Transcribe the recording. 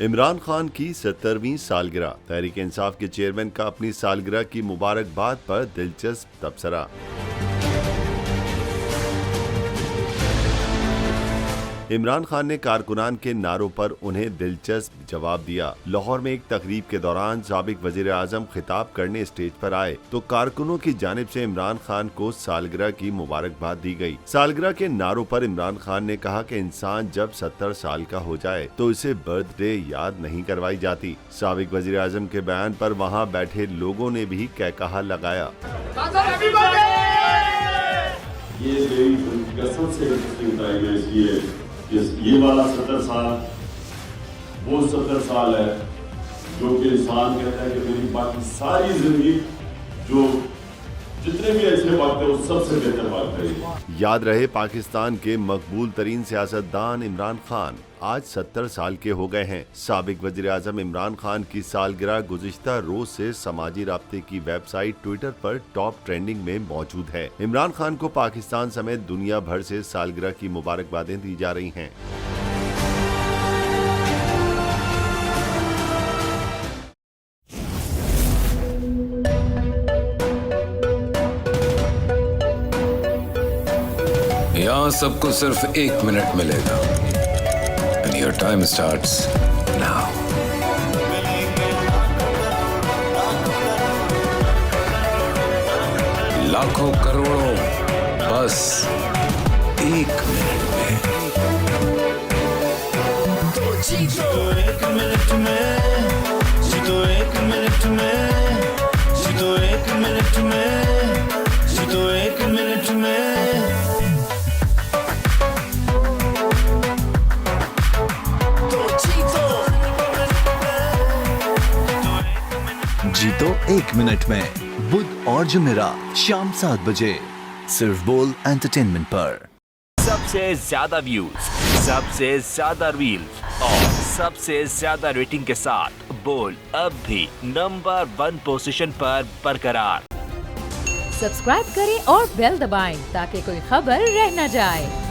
इमरान खान की 70वीं सालगिरह। तहरीक इंसाफ के चेयरमैन का अपनी सालगिरह की मुबारकबाद पर दिलचस्प तबसरा। इमरान खान ने कारकुनान के नारों पर उन्हें दिलचस्प जवाब दिया। लाहौर में एक तकरीब के दौरान साबिक वजीर आजम खिताब करने स्टेज पर आए तो कारकुनों की जानिब से इमरान खान को सालगिरह की मुबारकबाद दी गई। सालगिरह के नारों पर इमरान खान ने कहा कि इंसान जब 70 साल का हो जाए तो इसे बर्थडे याद नहीं करवाई जाती। साबिक वजीर आजम के बयान पर वहाँ बैठे लोगों ने भी कहकहा लगाया। ये वाला 70 साल वो 70 साल है जो कि इंसान कहता है कि मेरी बाकी सारी जिंदगी जो जितने भी ऐसे वक्त है वो सबसे बेहतर वक्त है। याद रहे, पाकिस्तान के मकबूल तरीन सियासतदान इमरान खान आज 70 साल के हो गए हैं। साबिक वजीर आजम इमरान खान की सालगिरह गुज़िश्ता रोज से समाजी राब्ते की वेबसाइट ट्विटर पर टॉप ट्रेंडिंग में मौजूद है। इमरान खान को पाकिस्तान समेत दुनिया भर से सालगिरह की मुबारकबादें दी जा रही हैं। यहाँ सबको सिर्फ 1 मिनट मिलेगा। And your time starts now. लाखों करोड़ों बस 1 मिनट में। जीतो 1 मिनट में, जीतो 1 मिनट में, जीतो 1 मिनट में, जीतो 1 मिनट में। जीतो 1 मिनट में, बुध और जुमेरात शाम 7 बजे सिर्फ बोल एंटरटेनमेंट पर। सबसे ज्यादा व्यूज, सबसे ज्यादा रील्स और सबसे ज्यादा रेटिंग के साथ बोल अब भी नंबर 1 पोजीशन पर बरकरार। सब्सक्राइब करें और बेल दबाएं ताकि कोई खबर रह न जाए।